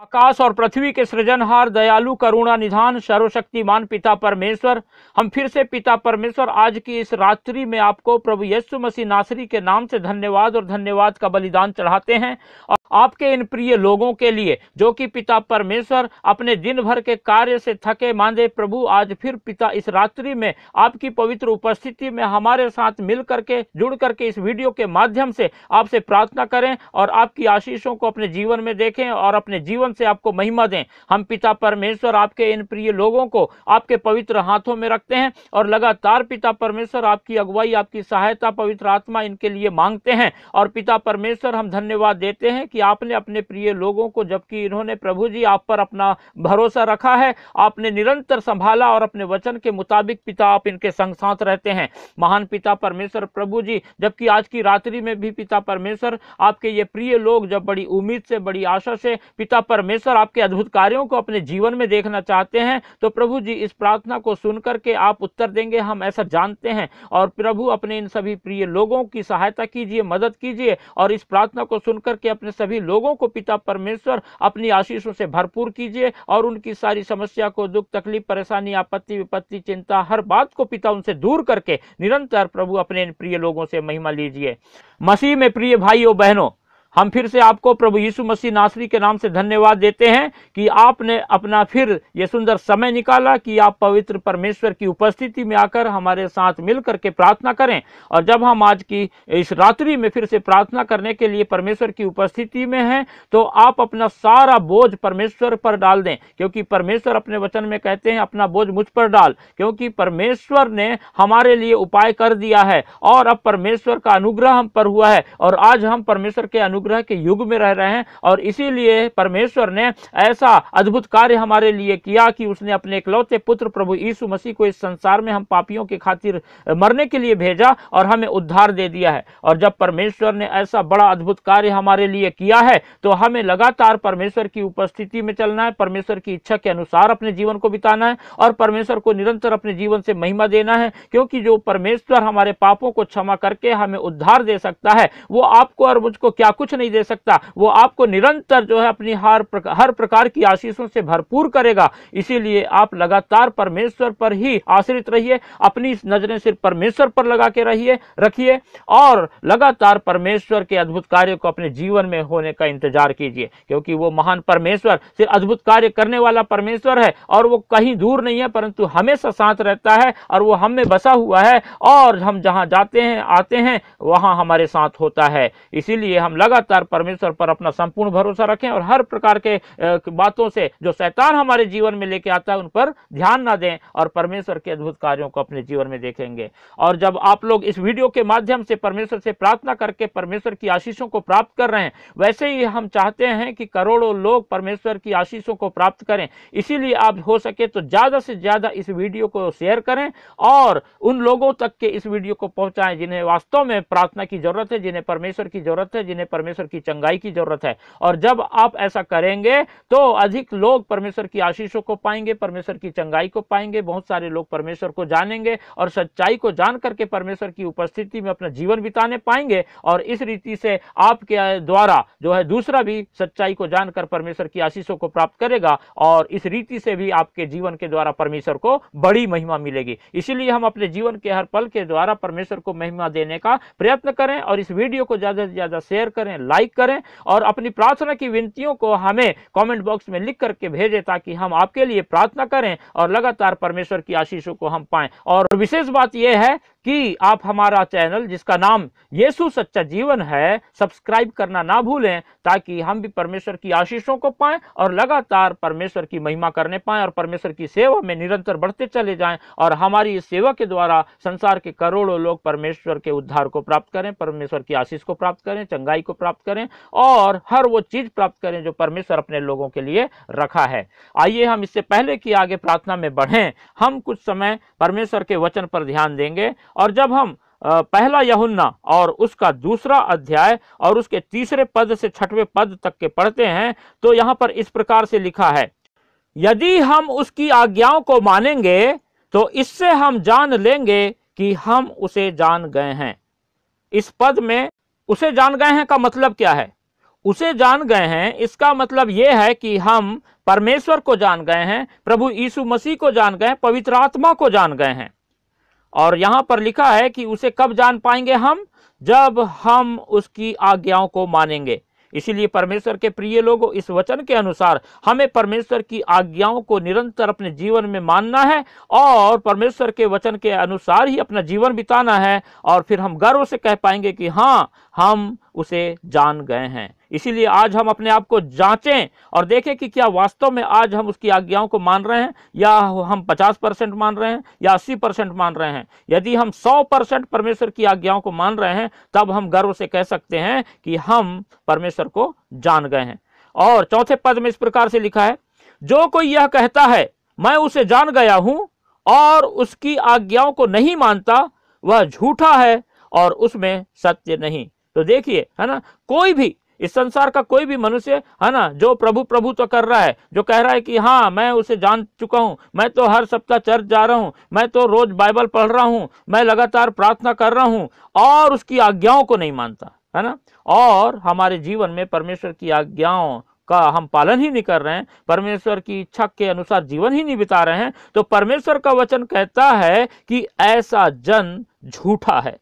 आकाश और पृथ्वी के सृजनहार, दयालु, करुणा निधान, सर्वशक्तिमान पिता परमेश्वर, हम फिर से पिता परमेश्वर आज की इस रात्रि में आपको प्रभु यीशु मसीह नासरी के नाम से धन्यवाद और धन्यवाद का बलिदान चढ़ाते हैं। और आपके इन प्रिय लोगों के लिए जो कि पिता परमेश्वर अपने दिन भर के कार्य से थके मांदे, प्रभु आज फिर पिता इस रात्रि में आपकी पवित्र उपस्थिति में हमारे साथ मिल करके जुड़ करके इस वीडियो के माध्यम से आपसे प्रार्थना करें और आपकी आशीषों को अपने जीवन में देखें और अपने जीवन से आपको महिमा दें। हम पिता परमेश्वर आपके इन प्रिय लोगों को आपके पवित्र हाथों में रखते हैं और लगातार पिता परमेश्वर आपकी अगुवाई, आपकी सहायता, पवित्र आत्मा इनके लिए मांगते हैं। और पिता परमेश्वर हम धन्यवाद देते हैं कि आपने अपने प्रिय लोगों को, जबकि इन्होंने प्रभु जी आप पर अपना भरोसा रखा है, आपने निरंतर संभाला और अपने वचन के मुताबिक पिता आप इनके संग साथ रहते हैं। महान पिता परमेश्वर प्रभु जी, जबकि आज की रात्रि में भी पिता परमेश्वर आपके ये प्रिय लोग जब बड़ी उम्मीद से, बड़ी आशा से पिता परमेश्वर आपके अद्भुत कार्यों को अपने जीवन में देखना चाहते हैं, तो प्रभु जी इस प्रार्थना को सुन करके आप उत्तर देंगे, हम ऐसा जानते हैं। और प्रभु अपने इन सभी प्रिय लोगों की सहायता कीजिए, मदद कीजिए और इस प्रार्थना को सुन करके अपने सभी लोगों को पिता परमेश्वर अपनी आशीषों से भरपूर कीजिए और उनकी सारी समस्या को, दुख, तकलीफ, परेशानी, आपत्ति, विपत्ति, चिंता, हर बात को पिता उनसे दूर करके निरंतर प्रभु अपने इन प्रिय लोगों से महिमा लीजिए। मसीह में प्रिय भाइयों बहनों, हम फिर से आपको प्रभु यीशु मसीह नासरी के नाम से धन्यवाद देते हैं कि आपने अपना फिर ये सुंदर समय निकाला कि आप पवित्र परमेश्वर की उपस्थिति में आकर हमारे साथ मिलकर के प्रार्थना करें। और जब हम आज की इस रात्रि में फिर से प्रार्थना करने के लिए परमेश्वर की उपस्थिति में हैं, तो आप अपना सारा बोझ परमेश्वर पर डाल दें, क्योंकि परमेश्वर अपने वचन में कहते हैं अपना बोझ मुझ पर डाल, क्योंकि परमेश्वर ने हमारे लिए उपाय कर दिया है और अब परमेश्वर का अनुग्रह हम पर हुआ है और आज हम परमेश्वर के अनुग्रह के युग में रह रहे हैं। और इसीलिए परमेश्वर ने ऐसा अद्भुत कार्य हमारे लिए किया कि उसने अपने इकलौते पुत्र प्रभु यीशु मसीह को इस संसार में हम पापियों के खातिर मरने के लिए भेजा और हमें उद्धार दे दिया है। और जब परमेश्वर ने ऐसा बड़ा अद्भुत कार्य हमारे लिए किया है, तो हमें लगातार परमेश्वर की उपस्थिति में चलना है, परमेश्वर की इच्छा के अनुसार अपने जीवन को बिताना है और परमेश्वर को निरंतर अपने जीवन से महिमा देना है, क्योंकि जो परमेश्वर हमारे पापों को क्षमा करके हमें उद्धार दे सकता है, वो आपको और मुझको क्या कुछ नहीं दे सकता, वो आपको निरंतर जो है अपनी हर प्रकार की आशीषों से भरपूर करेगा। इसीलिए आप लगातार परमेश्वर पर ही आश्रित रहिए, अपनी नजरें सिर्फ परमेश्वर पर लगा के रखिए और लगातार परमेश्वर के अद्भुत कार्य को अपने जीवन में होने का इंतजार कीजिए, क्योंकि वो महान परमेश्वर सिर्फ अद्भुत कार्य करने वाला परमेश्वर है और वो कहीं दूर नहीं है, परंतु हमेशा साथ रहता है और वो हम में बसा हुआ है और हम जहां जाते हैं आते हैं वहां हमारे साथ होता है। इसीलिए हम लगातार परमेश्वर पर अपना संपूर्ण भरोसा रखें और हर प्रकार के बातों से जो शैतान हमारे जीवन में लेके आता है उन पर ध्यान ना दें और परमेश्वर के अद्भुत कार्यों को अपने जीवन में देखेंगे। और जब आप लोग इस वीडियो के माध्यम से परमेश्वर से प्रार्थना करके परमेश्वर की आशीषों को प्राप्त कर रहे हैं, वैसे ही हम चाहते हैं कि करोड़ों लोग परमेश्वर की आशीषों को प्राप्त करें। इसीलिए आप हो सके तो ज्यादा से ज्यादा इस वीडियो को शेयर करें और उन लोगों तक के इस वीडियो को पहुंचाएं जिन्हें वास्तव में प्रार्थना की जरूरत है, जिन्हें परमेश्वर की जरूरत है, जिन्हें परमेश्वर की चंगाई की जरूरत है। और जब आप ऐसा करेंगे तो अधिक लोग परमेश्वर की आशीषों को पाएंगे, परमेश्वर की चंगाई को पाएंगे, बहुत सारे लोग परमेश्वर को जानेंगे और सच्चाई को जान करके परमेश्वर की उपस्थिति में अपना जीवन बिताने पाएंगे। और इस रीति से आपके द्वारा जो है दूसरा भी सच्चाई को जानकर परमेश्वर की आशीषों को प्राप्त करेगा और इस रीति से भी आपके जीवन के द्वारा परमेश्वर को बड़ी महिमा मिलेगी। इसीलिए हम अपने जीवन के हर पल के द्वारा परमेश्वर को महिमा देने का प्रयत्न करें और इस वीडियो को ज्यादा से ज्यादा शेयर करें, लाइक करें और अपनी प्रार्थना की विनतियों को हमें कमेंट बॉक्स में लिख करके भेजें, ताकि हम आपके लिए प्रार्थना करें और लगातार परमेश्वर की आशीषों को हम पाएं। और विशेष बात यह है कि आप हमारा चैनल जिसका नाम यीशु सच्चा जीवन है सब्सक्राइब करना ना भूलें, ताकि हम भी परमेश्वर की आशीषों को पाएं और लगातार परमेश्वर की महिमा करने पाएं और परमेश्वर की सेवा में निरंतर बढ़ते चले जाएं और हमारी इस सेवा के द्वारा संसार के करोड़ों लोग परमेश्वर के उद्धार को प्राप्त करें, परमेश्वर की आशीष को प्राप्त करें, चंगाई को प्राप्त करें और हर वो चीज प्राप्त करें जो परमेश्वर अपने लोगों के लिए रखा है। आइए हम इससे पहले कि आगे प्रार्थना में बढ़ें, हम कुछ समय परमेश्वर के वचन पर ध्यान देंगे। और जब हम पहला यूहन्ना और उसका दूसरा अध्याय और उसके तीसरे पद से छठवें पद तक के पढ़ते हैं, तो यहां पर इस प्रकार से लिखा है, यदि हम उसकी आज्ञाओं को मानेंगे तो इससे हम जान लेंगे कि हम उसे जान गए हैं। इस पद में उसे जान गए हैं का मतलब क्या है? उसे जान गए हैं, इसका मतलब यह है कि हम परमेश्वर को जान गए हैं, प्रभु यीशु मसीह को जान गए हैं, पवित्र आत्मा को जान गए हैं। और यहां पर लिखा है कि उसे कब जान पाएंगे हम? जब हम उसकी आज्ञाओं को मानेंगे। इसीलिए परमेश्वर के प्रिय लोगों, इस वचन के अनुसार हमें परमेश्वर की आज्ञाओं को निरंतर अपने जीवन में मानना है और परमेश्वर के वचन के अनुसार ही अपना जीवन बिताना है, और फिर हम गर्व से कह पाएंगे कि हाँ, हम उसे जान गए हैं। इसीलिए आज हम अपने आप को जांचें और देखें कि क्या वास्तव में आज हम उसकी आज्ञाओं को मान रहे हैं, या हम 50% मान रहे हैं या 80% मान रहे हैं। यदि हम 100% परमेश्वर की आज्ञाओं को मान रहे हैं, तब हम गर्व से कह सकते हैं कि हम परमेश्वर को जान गए हैं। और चौथे पद में इस प्रकार से लिखा है, जो कोई यह कहता है मैं उसे जान गया हूं और उसकी आज्ञाओं को नहीं मानता, वह झूठा है और उसमें सत्य नहीं। तो देखिए, है ना, कोई भी इस संसार का कोई भी मनुष्य, है ना, जो प्रभु प्रभु तो कर रहा है, जो कह रहा है कि हाँ मैं उसे जान चुका हूं, मैं तो हर सप्ताह चर्च जा रहा हूं, मैं तो रोज बाइबल पढ़ रहा हूं, मैं लगातार प्रार्थना कर रहा हूं, और उसकी आज्ञाओं को नहीं मानता, है ना, और हमारे जीवन में परमेश्वर की आज्ञाओं का हम पालन ही नहीं कर रहे हैं, परमेश्वर की इच्छा के अनुसार जीवन ही नहीं बिता रहे हैं, तो परमेश्वर का वचन कहता है कि ऐसा जन झूठा है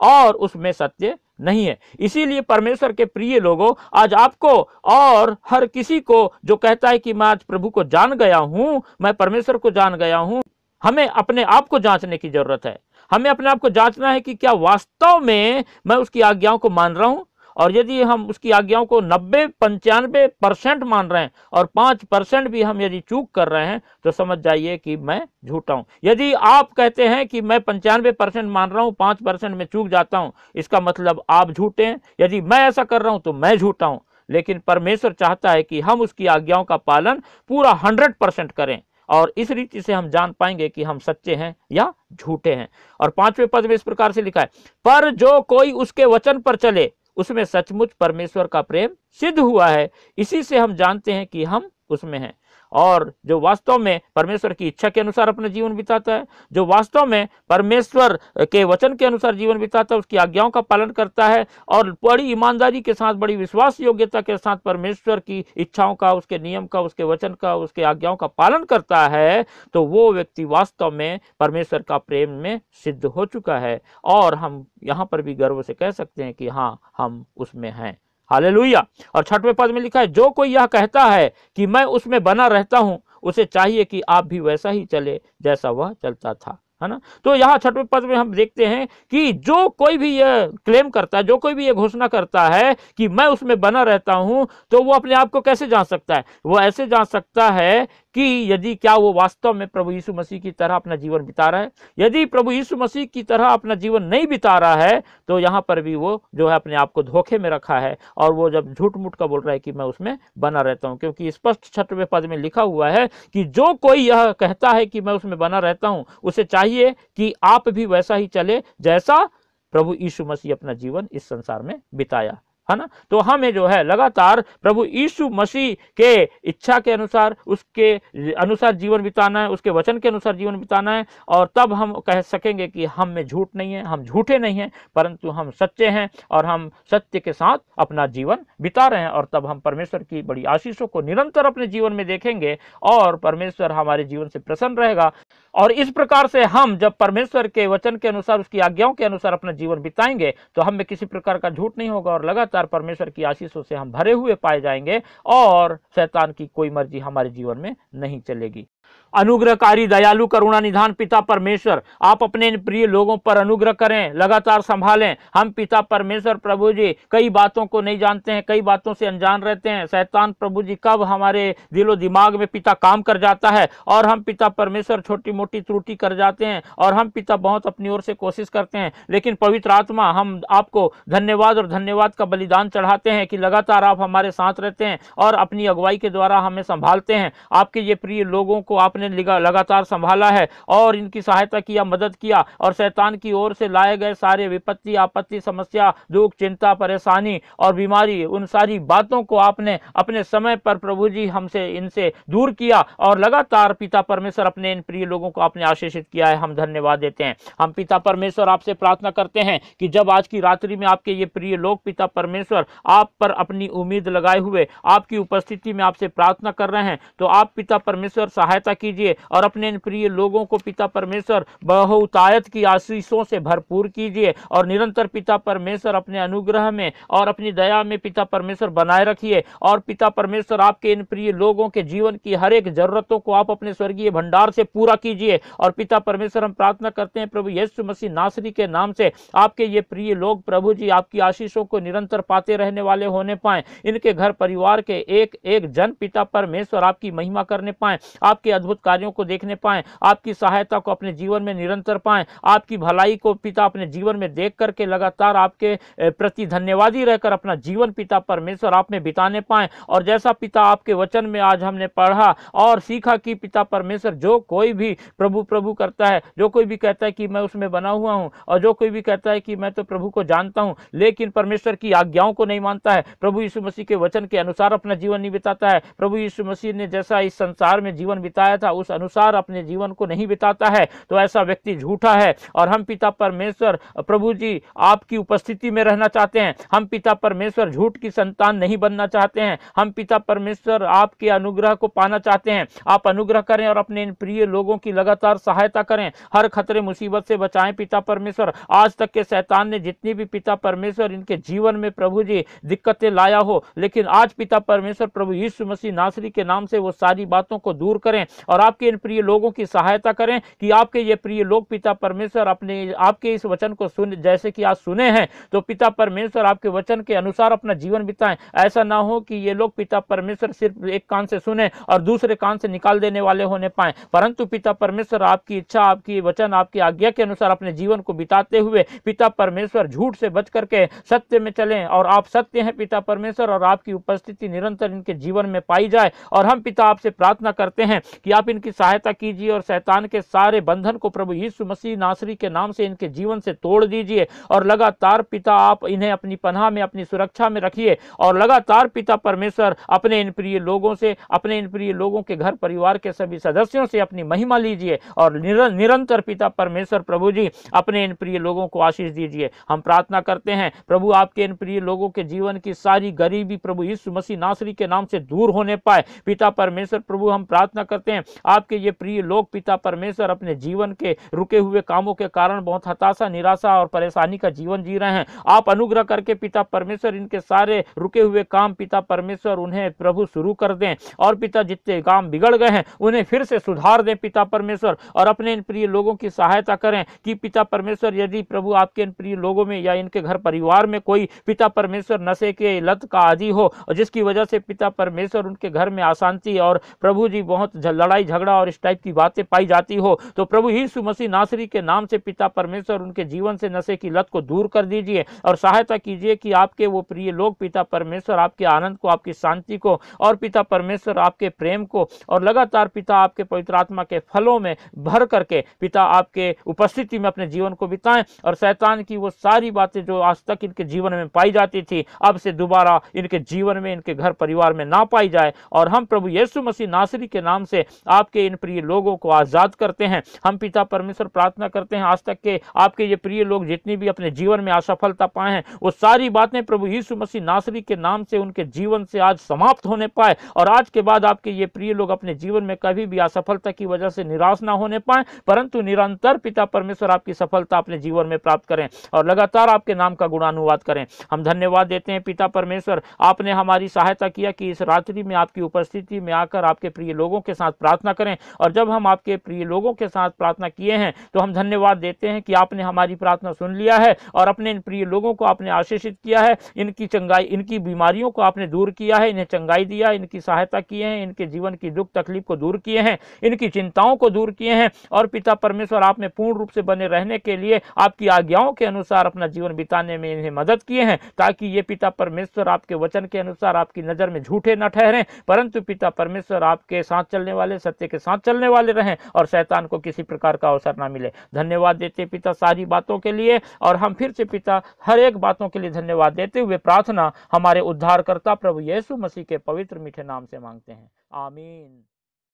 और उसमें सत्य नहीं है। इसीलिए परमेश्वर के प्रिय लोगों, आज आपको और हर किसी को जो कहता है कि मैं आज प्रभु को जान गया हूं, मैं परमेश्वर को जान गया हूं, हमें अपने आप को जांचने की जरूरत है। हमें अपने आप को जांचना है कि क्या वास्तव में मैं उसकी आज्ञाओं को मान रहा हूं। और यदि हम उसकी आज्ञाओं को 90-95% मान रहे हैं और 5% भी हम यदि चूक कर रहे हैं, तो समझ जाइए कि मैं झूठा हूं। यदि आप कहते हैं कि मैं 95% मान रहा हूं, 5% में चूक जाता हूं, इसका मतलब आप झूठे हैं। यदि मैं ऐसा कर रहा हूं तो मैं झूठा हूं। लेकिन परमेश्वर चाहता है कि हम उसकी आज्ञाओं का पालन पूरा 100% करें, और इस रीति से हम जान पाएंगे कि हम सच्चे हैं या झूठे हैं। और 5वें पद में इस प्रकार से लिखा है, पर जो कोई उसके वचन पर चले उसमें सचमुच परमेश्वर का प्रेम सिद्ध हुआ है, इसी से हम जानते हैं कि हम उसमें हैं। और जो वास्तव में परमेश्वर की इच्छा के अनुसार अपना जीवन बिताता है, जो वास्तव में परमेश्वर के वचन के अनुसार जीवन बिताता है, उसकी आज्ञाओं का पालन करता है और बड़ी ईमानदारी के साथ, बड़ी विश्वास योग्यता के साथ परमेश्वर की इच्छाओं का, उसके नियम का, उसके वचन का, उसके आज्ञाओं का पालन करता है, तो वो व्यक्ति वास्तव में परमेश्वर का प्रेम में सिद्ध हो चुका है। और हम यहाँ पर भी गर्व से कह सकते हैं कि हाँ, हम उसमें हैं। हालेलुया। और 6वें पद में लिखा है, जो कोई यह कहता है कि मैं उसमें बना रहता हूं, उसे चाहिए कि आप भी वैसा ही चले जैसा वह चलता था, है ना। तो यहाँ 6वें पद में हम देखते हैं कि जो कोई भी यह क्लेम करता है, जो कोई भी यह घोषणा करता है कि मैं उसमें बना रहता हूं, तो वो अपने आप को कैसे जान सकता है? वो ऐसे जान सकता है कि यदि क्या वो वास्तव में प्रभु यीशु मसीह की तरह अपना जीवन बिता रहा है। यदि प्रभु यीशु मसीह की तरह अपना जीवन नहीं बिता रहा है, तो यहाँ पर भी वो जो है अपने आप को धोखे में रखा है, और वो जब झूठ मूठ का बोल रहा है कि मैं उसमें बना रहता हूँ। क्योंकि स्पष्ट 6वें पद में लिखा हुआ है कि जो कोई यह कहता है कि मैं उसमें बना रहता हूँ, उसे चाहिए कि आप भी वैसा ही चले जैसा प्रभु यीशु मसीह अपना जीवन इस संसार में बिताया, है ना। तो हमें जो है लगातार प्रभु यीशु मसीह के इच्छा के अनुसार, उसके अनुसार जीवन बिताना है, उसके वचन के अनुसार जीवन बिताना है, और तब हम कह सकेंगे कि हम में झूठ नहीं है, हम झूठे नहीं हैं, परंतु हम सच्चे हैं और हम सत्य के साथ अपना जीवन बिता रहे हैं। और तब हम परमेश्वर की बड़ी आशीषों को निरंतर अपने जीवन में देखेंगे और परमेश्वर हमारे जीवन से प्रसन्न रहेगा। और इस प्रकार से हम जब परमेश्वर के वचन के अनुसार, उसकी आज्ञाओं के अनुसार अपना जीवन बिताएंगे, तो हम में किसी प्रकार का झूठ नहीं होगा और लगातार परमेश्वर की आशीषों से हम भरे हुए पाए जाएंगे और शैतान की कोई मर्जी हमारे जीवन में नहीं चलेगी। अनुग्रहकारी, दयालु, करुणा निधान पिता परमेश्वर, आप अपने प्रिय लोगों पर अनुग्रह करें, लगातार संभालें। हम पिता परमेश्वर प्रभु जी कई बातों को नहीं जानते हैं, कई बातों से अनजान रहते हैं। शैतान प्रभु जी कब हमारे दिलो दिमाग में पिता काम कर जाता है और हम पिता परमेश्वर छोटी मोटी त्रुटि कर जाते हैं, और हम पिता बहुत अपनी ओर से कोशिश करते हैं। लेकिन पवित्र आत्मा, हम आपको धन्यवाद और धन्यवाद का बलिदान चढ़ाते हैं कि लगातार आप हमारे साथ रहते हैं और अपनी अगुवाई के द्वारा हमें संभालते हैं। आपके ये प्रिय लोगों को आपने लगातार संभाला है और इनकी सहायता किया, मदद किया, और शैतान की ओर से लाए गए सारे विपत्ति, आपत्ति, समस्या, दुख, चिंता, परेशानी और बीमारी, उन सारी बातों को आपने अपने समय पर प्रभु जी हमसे इनसे दूर किया और लगातार पिता परमेश्वर अपने इन प्रिय लोगों को आपने आशीषित किया है। हम धन्यवाद देते हैं। हम पिता परमेश्वर आपसे प्रार्थना करते हैं कि जब आज की रात्रि में आपके ये प्रिय लोग पिता परमेश्वर आप पर अपनी उम्मीद लगाए हुए आपकी उपस्थिति में आपसे प्रार्थना कर रहे हैं, तो आप पिता परमेश्वर सहायता कीजिए और अपने इन प्रिय लोगों को पिता परमेश्वर बहुतायत की आशीषों से भरपूर कीजिए और निरंतर पिता परमेश्वर अपने अनुग्रह में और अपनी दया में पिता परमेश्वर बनाए रखिए। और पिता परमेश्वर आपके इन प्रिय लोगों के जीवन की हर एक जरूरतों को आप अपने स्वर्गीय भंडार से पूरा कीजिए। और पिता परमेश्वर हम प्रार्थना करते हैं प्रभु यीशु मसीह नासरी के नाम से आपके ये प्रिय लोग प्रभु जी आपकी आशीषों को निरंतर पाते रहने वाले होने पाए। इनके घर परिवार के एक एक जन पिता परमेश्वर आपकी महिमा करने पाए, आपके अद्भुत कार्यों को देखने पाए, आपकी सहायता को अपने जीवन में निरंतर पाए, आपकी भलाई को पिता अपने जीवन में देख करके लगातार आपके प्रति धन्यवादी रहकर अपना जीवन पिता परमेश्वर आप में बिताने पाए। और जैसा पिता आपके वचन में आज हमने पढ़ा और सीखा कि पिता परमेश्वर जो कोई भी प्रभु प्रभु करता है, जो कोई भी कहता है कि मैं उसमें बना हुआ हूं, और जो कोई भी कहता है कि मैं तो प्रभु को जानता हूं लेकिन परमेश्वर की आज्ञाओं को नहीं मानता है, प्रभु यीशु मसीह के वचन के अनुसार अपना जीवन नहीं बिताता है, प्रभु यीशु मसीह ने जैसा इस संसार में जीवन बिताया था उस अनुसार अपने जीवन को नहीं बिताता है, तो ऐसा व्यक्ति झूठा है। और हम पिता परमेश्वर प्रभु जी आपकी उपस्थिति में रहना चाहते हैं। हम पिता परमेश्वर झूठ की संतान नहीं बनना चाहते हैं। हम पिता परमेश्वर आपके अनुग्रह को पाना चाहते हैं। आप अनुग्रह करें और अपने इन प्रिय लोगों की लगातार सहायता करें, हर खतरे मुसीबत से बचाएं पिता परमेश्वर। आज तक के शैतान ने जितनी भी पिता परमेश्वर इनके जीवन में प्रभु जी दिक्कतें लाया हो, लेकिन आज पिता परमेश्वर प्रभु यीशु मसीह नासरी के नाम से वो सारी बातों को दूर करें और आपके इन प्रिय लोगों की सहायता करें कि आपके ये प्रिय लोग पिता परमेश्वर अपने आपके इस वचन को सुन, जैसे कि आज सुने हैं, तो पिता परमेश्वर आपके वचन के अनुसार अपना जीवन बिताएं। ऐसा ना हो कि ये लोग पिता परमेश्वर सिर्फ एक कान से सुने और दूसरे कान से निकाल देने वाले होने पाए, परंतु पिता परमेश्वर आपकी इच्छा, आपकी वचन, आपकी आज्ञा के अनुसार अपने जीवन को बिताते हुए पिता परमेश्वर झूठ से बच करके सत्य में चलें। और आप सत्य हैं पिता परमेश्वर, और आपकी उपस्थिति निरंतर इनके जीवन में पाई जाए। और हम पिता आपसे प्रार्थना करते हैं कि आप इनकी सहायता कीजिए और शैतान के सारे बंधन को प्रभु यीशु मसीह नासरी के नाम से इनके जीवन से तोड़ दीजिए। और लगातार पिता आप इन्हें अपनी पनाह में, अपनी सुरक्षा में रखिए। और लगातार पिता परमेश्वर अपने इन प्रिय लोगों से, अपने इन प्रिय लोगों के घर परिवार के सभी सदस्यों से अपनी महिमा लीजिए और निरंतर पिता परमेश्वर प्रभु जी अपने इन प्रिय लोगों को आशीष दीजिए। हम प्रार्थना करते हैं प्रभु आपके इन प्रिय लोगों के जीवन की सारी गरीबी प्रभु यीशु मसीह नासरी के नाम से दूर होने पाए। पिता परमेश्वर प्रभु हम प्रार्थना करते हैं आपके ये प्रिय लोग पिता परमेश्वर अपने जीवन के रुके हुए कामों के कारण बहुत हताशा, निराशा और परेशानी का जीवन जी रहे हैं। आप अनुग्रह करके पिता परमेश्वर इनके सारे रुके हुए काम पिता परमेश्वर उन्हें प्रभु शुरू कर दें, और पिता जितने काम बिगड़ गए हैं उन्हें फिर से सुधार दें पिता परमेश्वर। और अपने इन प्रिय लोगों की सहायता करें कि पिता परमेश्वर यदि प्रभु आपके इन प्रिय लोगों में या इनके घर परिवार में कोई पिता परमेश्वर नशे के लत का आदी हो, जिसकी वजह से पिता परमेश्वर उनके घर में अशांति और प्रभु जी बहुत लड़ाई झगड़ा और इस टाइप की बातें पाई जाती हो, तो प्रभु यीशु मसीह नासरी के नाम से पिता परमेश्वर उनके जीवन से नशे की लत को दूर कर दीजिए और सहायता कीजिए कि आपके वो प्रिय लोग पिता परमेश्वर आपके आनंद को, आपकी शांति को और पिता परमेश्वर आपके प्रेम को और लगातार पिता आपके पवित्र आत्मा के फलों में भर करके पिता आपके उपस्थिति में अपने जीवन को बिताएं। और शैतान की वो सारी बातें जो आज तक इनके जीवन में पाई जाती थी, अब से दोबारा इनके जीवन में, इनके घर परिवार में ना पाई जाए। और हम प्रभु यीशु मसीह नासरी के नाम से आपके इन प्रिय लोगों को आजाद करते हैं। हम पिता परमेश्वर प्रार्थना करते हैं आज तक के आपके ये प्रिय लोग जितनी भी अपने जीवन में असफलता पाए हैं, वो सारी बातें प्रभु यीशु मसीह नासरी के नाम से उनके जीवन से आज समाप्त होने पाए। और आज के बाद आपके ये प्रिय लोग अपने जीवन में कभी भी असफलता की वजह से निराश ना होने पाए, परंतु निरंतर पिता परमेश्वर आपकी सफलता अपने जीवन में प्राप्त करें और लगातार आपके नाम का गुणानुवाद करें। हम धन्यवाद देते हैं पिता परमेश्वर, आपने हमारी सहायता किया कि इस रात्रि में आपकी उपस्थिति में आकर आपके प्रिय लोगों के साथ प्रार्थना करें। और जब हम आपके प्रिय लोगों के साथ प्रार्थना किए हैं तो हम धन्यवाद देते हैं कि आपने हमारी प्रार्थना सुन लिया है और अपने इन प्रिय लोगों को आपने आशीषित किया है, इनकी चंगाई, इनकी बीमारियों को आपने दूर किया है, इन्हें चंगाई दिया, इनकी सहायता किए हैं, इनके जीवन की दुख तकलीफ को दूर किए हैं, इनकी चिंताओं को दूर किए हैं। और पिता परमेश्वर आप में पूर्ण रूप से बने रहने के लिए आपकी आज्ञाओं के अनुसार अपना जीवन बिताने में इन्हें मदद किए हैं, ताकि ये पिता परमेश्वर आपके वचन के अनुसार आपकी नजर में झूठे न ठहरें, परंतु पिता परमेश्वर आपके साथ चलने वाले, सत्य के साथ चलने वाले रहें और शैतान को किसी प्रकार का अवसर ना मिले। धन्यवाद देते पिता सारी बातों के लिए, और हम फिर से पिता हर एक बातों के लिए धन्यवाद देते हुए प्रार्थना हमारे उद्धारकर्ता प्रभु यीशु मसीह के पवित्र मीठे नाम से मांगते हैं, आमीन।